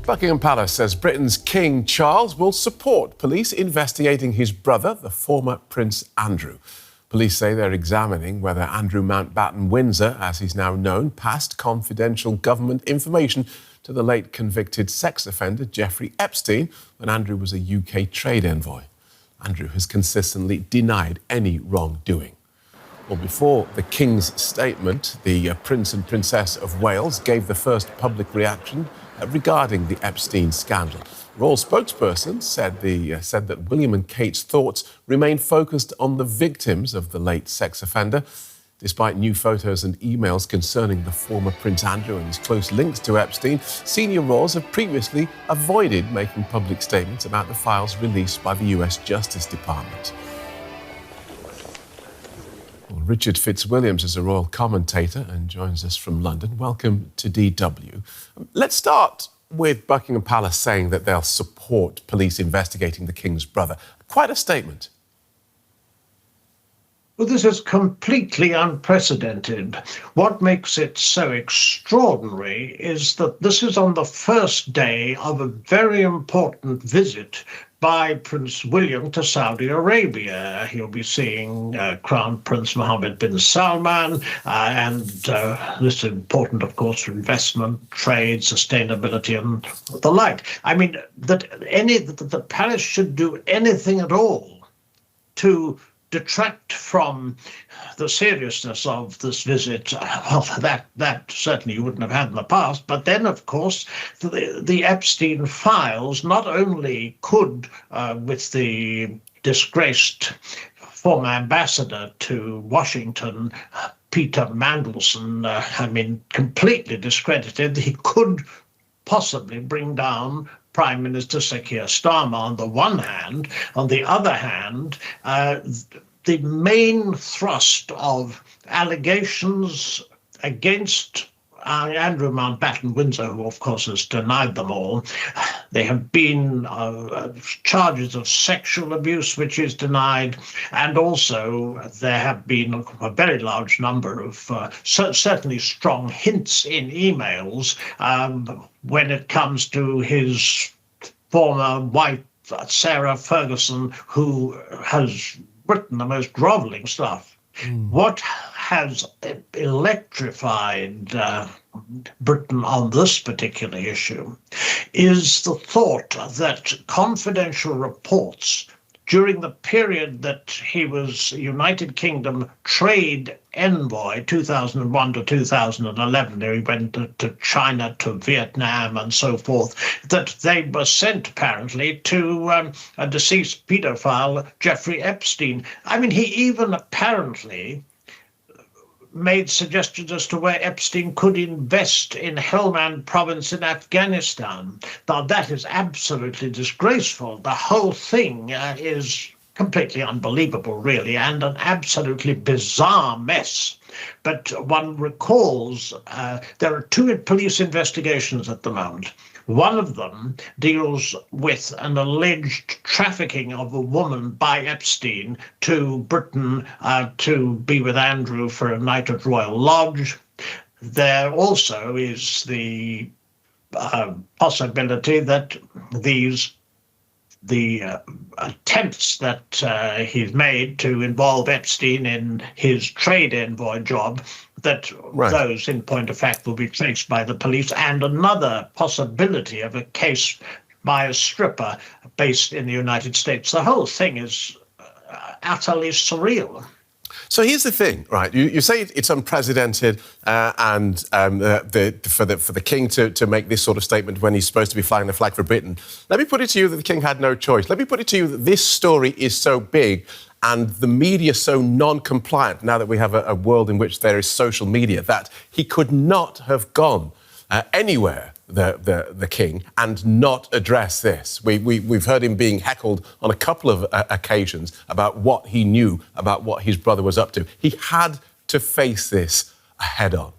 Buckingham Palace says Britain's King Charles will support police investigating his brother, the former Prince Andrew. Police say they're examining whether Andrew Mountbatten-Windsor, as he's now known, passed confidential government information to the late convicted sex offender Jeffrey Epstein when Andrew was a UK trade envoy. Andrew has consistently denied any wrongdoing. Well, before the King's statement, the Prince and Princess of Wales gave the first public reaction regarding the Epstein scandal. The royal spokesperson said that William and Kate's thoughts remain focused on the victims of the late sex offender. Despite new photos and emails concerning the former Prince Andrew and his close links to Epstein, senior royals have previously avoided making public statements about the files released by the US Justice Department. Well, Richard Fitzwilliams is a royal commentator and joins us from London. Welcome to DW. Let's start with Buckingham Palace saying that they'll support police investigating the King's brother. Quite a statement. Well, this is completely unprecedented. What makes it so extraordinary is that this is on the first day of a very important visit by Prince William to Saudi Arabia. He'll be seeing Crown Prince Mohammed bin Salman, and this is important, of course, for investment, trade, sustainability, and the like. I mean, that the palace should do anything at all to detract from the seriousness of this visit, well, that certainly you wouldn't have had in the past. But then, of course, the Epstein files not only could, with the disgraced former ambassador to Washington, Peter Mandelson, completely discredited, he could possibly bring down Prime Minister Sir Keir Starmer on the one hand. On the other hand, the main thrust of allegations against Andrew Mountbatten-Windsor, who of course has denied them all. There have been charges of sexual abuse, which is denied, and also there have been a very large number of certainly strong hints in emails when it comes to his former wife, Sarah Ferguson, who has written the most grovelling stuff. What has electrified Britain on this particular issue is the thought that confidential reports during the period that he was United Kingdom trade envoy, 2001 to 2011, he went to China, to Vietnam and so forth, that they were sent apparently to a deceased paedophile, Jeffrey Epstein. I mean, he even apparently made suggestions as to where Epstein could invest in Helmand province in Afghanistan. Now, that is absolutely disgraceful. The whole thing is completely unbelievable, really, and an absolutely bizarre mess. But one recalls there are two police investigations at the moment. One of them deals with an alleged trafficking of a woman by Epstein to Britain to be with Andrew for a night at Royal Lodge. There also is the possibility that the attempts that he's made to involve Epstein in his trade envoy job, that those, in point of fact, will be traced by the police, and another possibility of a case by a stripper based in the United States. The whole thing is utterly surreal. So here's the thing, right? You say it's unprecedented, and for the King to make this sort of statement when he's supposed to be flying the flag for Britain. Let me put it to you that the King had no choice. Let me put it to you that this story is so big and the media so non-compliant, now that we have a world in which there is social media, that he could not have gone anywhere, the King, and not address this. We've heard him being heckled on a couple of occasions about what he knew about what his brother was up to. He had to face this head on.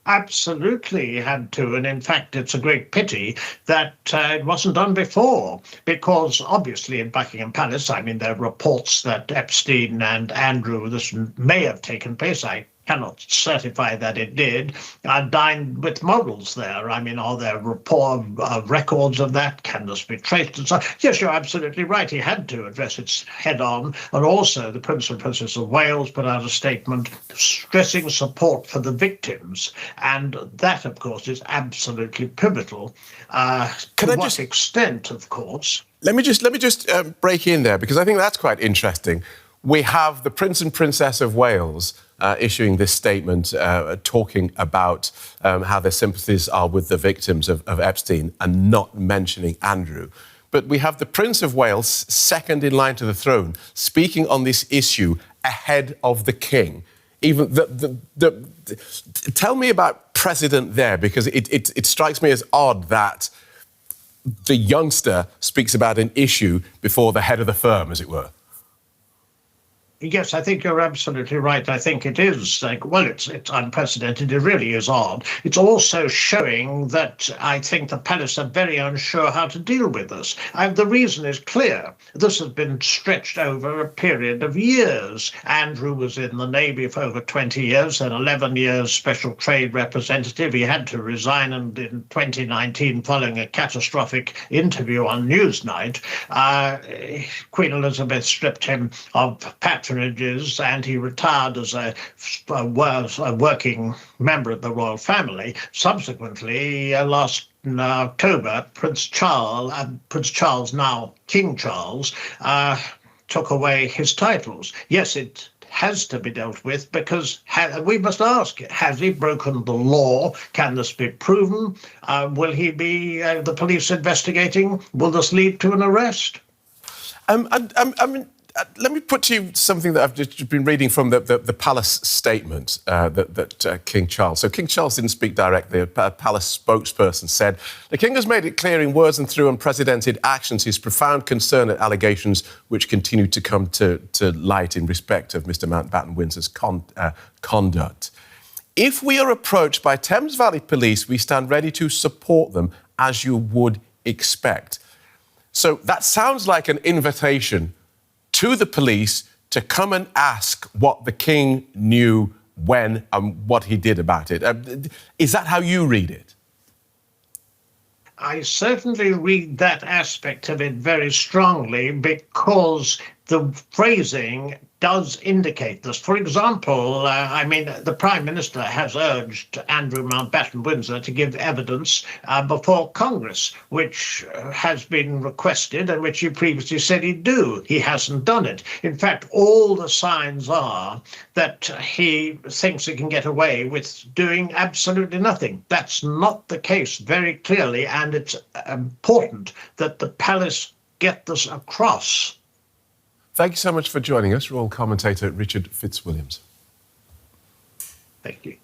Absolutely, he had to. And in fact, it's a great pity that it wasn't done before, because obviously in Buckingham Palace, there are reports that Epstein and Andrew, this may have taken place. I cannot certify that it did, dined with models there. I mean, are there records of that? Can this be traced? And so, yes, you're absolutely right. He had to address it head on. And also, the Prince and Princess of Wales put out a statement stressing support for the victims. And that, of course, is absolutely pivotal. To what extent, of course? Let me just break in there, because I think that's quite interesting. We have the Prince and Princess of Wales issuing this statement, talking about how their sympathies are with the victims of Epstein and not mentioning Andrew. But we have the Prince of Wales, second in line to the throne, speaking on this issue ahead of the King. Even tell me about precedent there, because it strikes me as odd that the youngster speaks about an issue before the head of the firm, as it were. Yes, I think you're absolutely right. I think it is it's unprecedented. It really is odd. It's also showing that I think the palace are very unsure how to deal with this. And the reason is clear. This has been stretched over a period of years. Andrew was in the Navy for over 20 years, then 11 years special trade representative. He had to resign, and in 2019, following a catastrophic interview on Newsnight, Queen Elizabeth stripped him of patronages, and he retired as a working member of the royal family. Subsequently, last October, Prince Charles, now King Charles, took away his titles. Yes, it has to be dealt with, because we must ask, has he broken the law? Can this be proven? Will he be the police investigating? Will this lead to an arrest? Let me put to you something that I've just been reading from the palace statement that King Charles. So King Charles didn't speak directly. A palace spokesperson said, "The King has made it clear in words and through unprecedented actions his profound concern at allegations which continue to come to light in respect of Mr Mountbatten-Windsor's conduct. If we are approached by Thames Valley Police, we stand ready to support them, as you would expect." So that sounds like an invitation to the police to come and ask what the King knew, when, and what he did about it. Is that how you read it? I certainly read that aspect of it very strongly, because the phrasing does indicate this. For example, the Prime Minister has urged Andrew Mountbatten-Windsor to give evidence before Congress, which has been requested and which he previously said he'd do. He hasn't done it. In fact, all the signs are that he thinks he can get away with doing absolutely nothing. That's not the case, very clearly, and it's important that the palace get this across. Thank you so much for joining us, royal commentator Richard Fitzwilliams. Thank you.